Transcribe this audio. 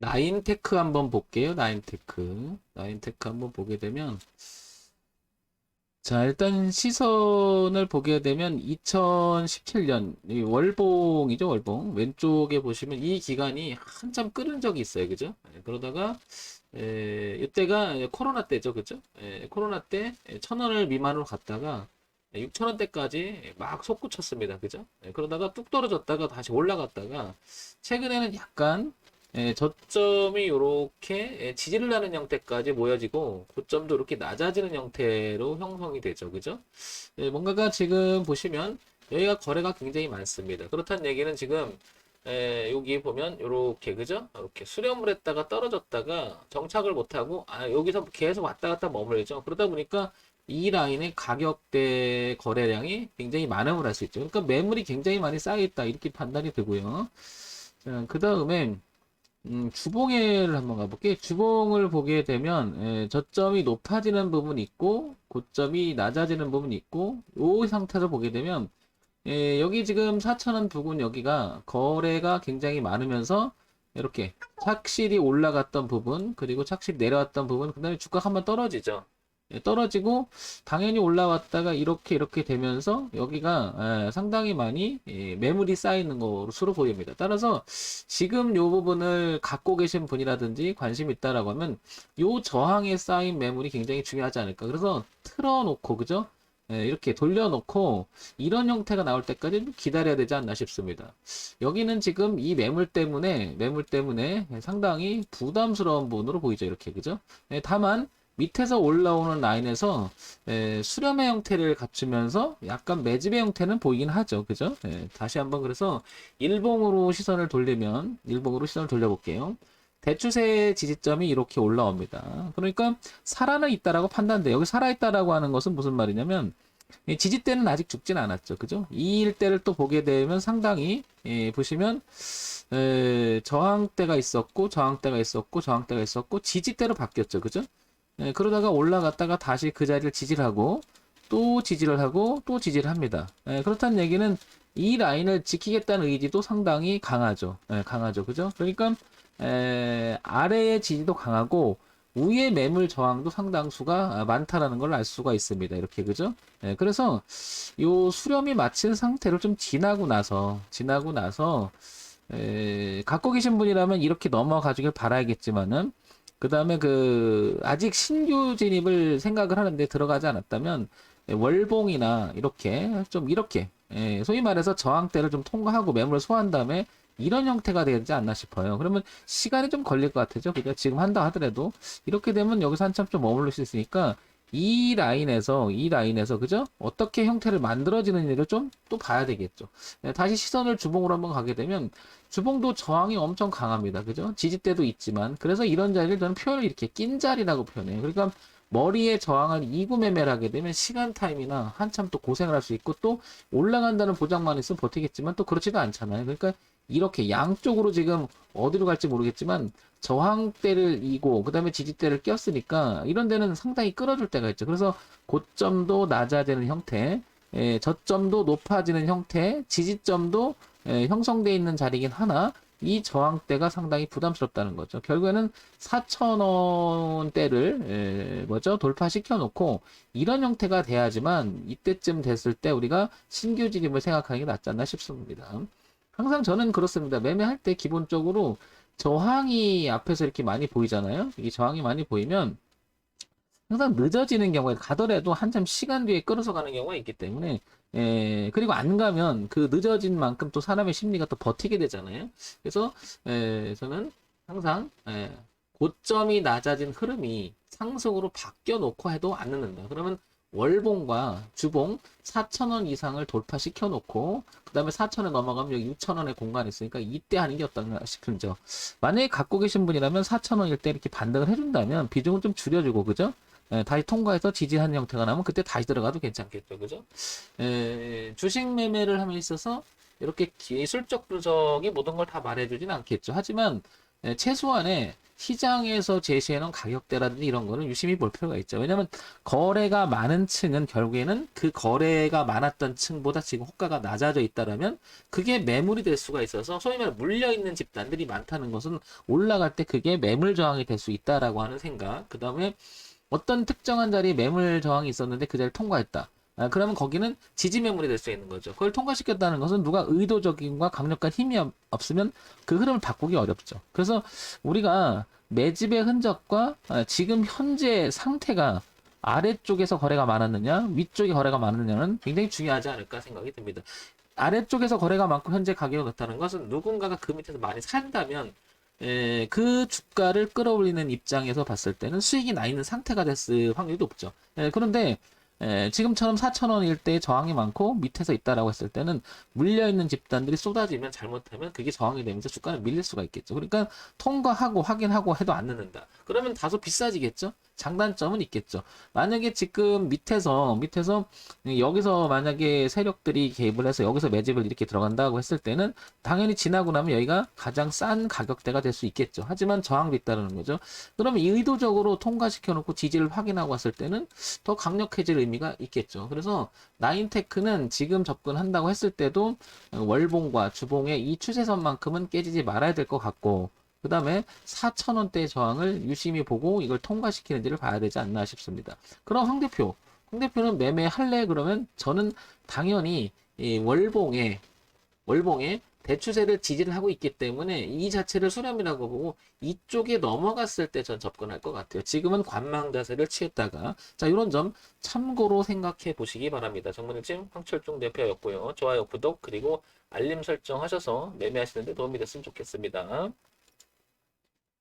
나인테크 한번 볼게요. 나인테크 한번 보게 되면, 자, 일단 시선을 보게 되면 2017년, 이 월봉이죠, 월봉. 왼쪽에 보시면 이 기간이 한참 끓은 적이 있어요. 그죠? 그러다가, 이때가 코로나 때죠. 그죠? 코로나 때 1,000원을 미만으로 갔다가 6,000원대까지 막 솟구쳤습니다. 그죠? 그러다가 뚝 떨어졌다가 다시 올라갔다가 최근에는 약간 저점이 이렇게 지지를 하는 형태까지 모여지고 고점도 이렇게 낮아지는 형태로 형성이 되죠. 그죠? 뭔가가 지금 보시면 여기가 거래가 굉장히 많습니다. 그렇다는 얘기는 지금 여기 보면 이렇게 그죠? 이렇게 수렴을 했다가 떨어졌다가 정착을 못하고 여기서 계속 왔다 갔다 머물죠. 그러다 보니까 이 라인의 가격대 거래량이 굉장히 많음을 할 수 있죠. 그러니까 매물이 굉장히 많이 쌓여 있다 이렇게 판단이 되고요. 자, 그 다음에 주봉을 한번 가볼게요. 주봉을 보게 되면 저점이 높아지는 부분이 있고 고점이 낮아지는 부분이 있고 이 상태로 보게 되면 여기 지금 4,000원 부근 여기가 거래가 굉장히 많으면서 이렇게 착실히 올라갔던 부분 그리고 착실히 내려왔던 부분 그 다음에 주가가 한번 떨어지죠. 떨어지고 당연히 올라왔다가 이렇게 되면서 여기가 상당히 많이 매물이 쌓이는 것으로 보입니다. 따라서 지금 요 부분을 갖고 계신 분이라든지 관심 있다라고 하면 요 저항에 쌓인 매물이 굉장히 중요하지 않을까. 그래서 틀어놓고 그죠? 이렇게 돌려놓고 이런 형태가 나올 때까지 좀 기다려야 되지 않나 싶습니다. 여기는 지금 이 매물 때문에 상당히 부담스러운 부분으로 보이죠. 이렇게 그죠? 다만 밑에서 올라오는 라인에서 수렴의 형태를 갖추면서 약간 매집의 형태는 보이긴 하죠. 그죠? 다시 한번 그래서 일봉으로 시선을 돌려볼게요. 대추세 지지점이 이렇게 올라옵니다. 그러니까 살아는 있다라고 판단돼. 여기 살아있다라고 하는 것은 무슨 말이냐면 지지대는 아직 죽진 않았죠. 그죠? 이 일대를 또 보게 되면 상당히 보시면 저항대가 있었고 저항대가 있었고 저항대가 있었고 지지대로 바뀌었죠. 그죠? 그러다가 올라갔다가 다시 그 자리를 지지하고 또 지지를 하고 또 지지를 합니다. 그렇다는 얘기는 이 라인을 지키겠다는 의지도 상당히 강하죠. 강하죠. 그죠? 그러니까 아래의 지지도 강하고 위의 매물 저항도 상당수가 많다라는 걸 알 수가 있습니다. 이렇게 그죠? 그래서 요 수렴이 마친 상태를 좀 지나고 나서 갖고 계신 분이라면 이렇게 넘어가 주길 바라야겠지만은 그 다음에 아직 신규 진입을 생각을 하는데 들어가지 않았다면, 월봉이나 이렇게, 소위 말해서 저항대를 좀 통과하고 매물을 소화한 다음에 이런 형태가 되지 않나 싶어요. 그러면 시간이 좀 걸릴 것 같아요. 그죠? 지금 한다 하더라도. 이렇게 되면 여기서 한참 좀 머무를 수 있으니까, 이 라인에서, 그죠? 어떻게 형태를 만들어지는지를 좀 또 봐야 되겠죠. 다시 시선을 주봉으로 한번 가게 되면, 주봉도 저항이 엄청 강합니다. 그죠? 지지대도 있지만. 그래서 이런 자리를 저는 표현을 이렇게 낀 자리라고 표현해요. 그러니까 머리에 저항을 이구매매를 하게 되면 시간 타임이나 한참 또 고생을 할 수 있고 또 올라간다는 보장만 있으면 버티겠지만 또 그렇지도 않잖아요. 그러니까 이렇게 양쪽으로 지금 어디로 갈지 모르겠지만 저항대를 이고 그다음에 지지대를 꼈으니까 이런 데는 상당히 끌어줄 때가 있죠. 그래서 고점도 낮아지는 형태, 저점도 높아지는 형태, 지지점도 형성되어 있는 자리긴 하나 이 저항대가 상당히 부담스럽다는 거죠. 결국에는 4,000원대를 돌파시켜 놓고 이런 형태가 돼야지만 이때쯤 됐을 때 우리가 신규 진입을 생각하는 게 낫지 않나 싶습니다. 항상 저는 그렇습니다. 매매할 때 기본적으로 저항이 앞에서 이렇게 많이 보이잖아요. 이 저항이 많이 보이면 항상 늦어지는 경우에 가더라도 한참 시간 뒤에 끌어서 가는 경우가 있기 때문에 그리고 안 가면 그 늦어진 만큼 또 사람의 심리가 또 버티게 되잖아요. 그래서 저는 항상 고점이 낮아진 흐름이 상승으로 바뀌어 놓고 해도 안 늦는다. 그러면 월봉과 주봉 4,000원 이상을 돌파시켜 놓고 그 다음에 4,000원 넘어가면 여기 6,000원의 공간이 있으니까 이때 하는 게 어떤가 싶은죠. 만약에 갖고 계신 분이라면 4,000원일 때 이렇게 반등을 해준다면 비중을 좀 줄여주고 그죠? 다시 통과해서 지지하는 형태가 나면 그때 다시 들어가도 괜찮겠죠. 그죠? 주식 매매를 함에 있어서 이렇게 기술적 분석이 모든 걸 다 말해주진 않겠죠. 하지만 최소한의 시장에서 제시해놓은 가격대라든지 이런 거는 유심히 볼 필요가 있죠. 왜냐하면 거래가 많은 층은 결국에는 그 거래가 많았던 층보다 지금 호가가 낮아져 있다라면 그게 매물이 될 수가 있어서 소위 말해 물려있는 집단들이 많다는 것은 올라갈 때 그게 매물 저항이 될 수 있다라고 하는 생각. 그 다음에 어떤 특정한 자리에 매물 저항이 있었는데 그 자리를 통과했다. 그러면 거기는 지지 매물이 될 수 있는 거죠. 그걸 통과시켰다는 것은 누가 의도적인과 강력한 힘이 없으면 그 흐름을 바꾸기 어렵죠. 그래서 우리가 매집의 흔적과 지금 현재 상태가 아래쪽에서 거래가 많았느냐, 위쪽에 거래가 많았느냐는 굉장히 중요하지 않을까 생각이 듭니다. 아래쪽에서 거래가 많고 현재 가격이 높다는 것은 누군가가 그 밑에서 많이 산다면 그 주가를 끌어올리는 입장에서 봤을 때는 수익이 나 있는 상태가 됐을 확률이 높죠. 그런데 지금처럼 4,000원일 때 저항이 많고 밑에서 있다라고 했을 때는 물려있는 집단들이 쏟아지면 잘못하면 그게 저항이 되면서 주가는 밀릴 수가 있겠죠. 그러니까 통과하고 확인하고 해도 안 늦는다. 그러면 다소 비싸지겠죠. 장단점은 있겠죠. 만약에 지금 밑에서 여기서 만약에 세력들이 개입을 해서 여기서 매집을 이렇게 들어간다고 했을 때는 당연히 지나고 나면 여기가 가장 싼 가격대가 될 수 있겠죠. 하지만 저항도 있다는 거죠. 그러면 의도적으로 통과시켜 놓고 지지를 확인하고 왔을 때는 더 강력해질 의미가 있겠죠. 그래서 나인테크는 지금 접근한다고 했을 때도 월봉과 주봉의 이 추세선만큼은 깨지지 말아야 될 것 같고, 그 다음에 4,000원대 저항을 유심히 보고 이걸 통과시키는지를 봐야 되지 않나 싶습니다. 그럼 황 대표는 매매할래? 그러면 저는 당연히 이 월봉에 대추세를 지지를 하고 있기 때문에 이 자체를 수렴이라고 보고 이쪽에 넘어갔을 때 전 접근할 것 같아요. 지금은 관망 자세를 취했다가 자, 이런 점 참고로 생각해 보시기 바랍니다. 정문일진 황철중 대표였고요. 좋아요, 구독 그리고 알림 설정 하셔서 매매하시는데 도움이 됐으면 좋겠습니다.